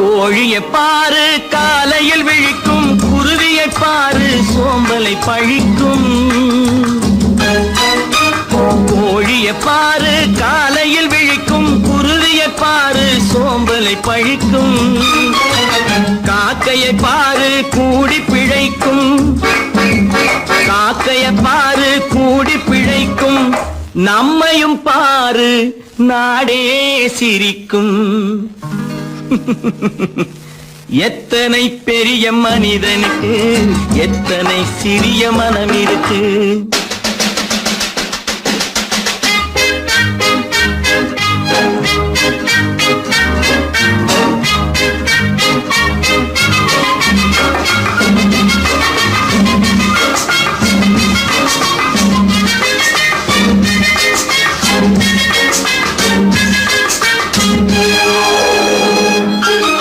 கோழியை பாரு காலையில் விழிக்கும், குருவியை பாரு சோம்பலை பழிக்கும். கோழியை பாரு காலையில் விழிக்கும், குருவியை பாரு சோம்பலை பழிக்கும். காக்கையை பாரு கூடி பிழைக்கும், காக்கையை பாரு கூடி பிழைக்கும். நம்மையும் பாரு நாடே சிரிக்கும். எத்தனை பெரிய மனிதனுக்கு எத்தனை சிறிய மனம் இருக்கு.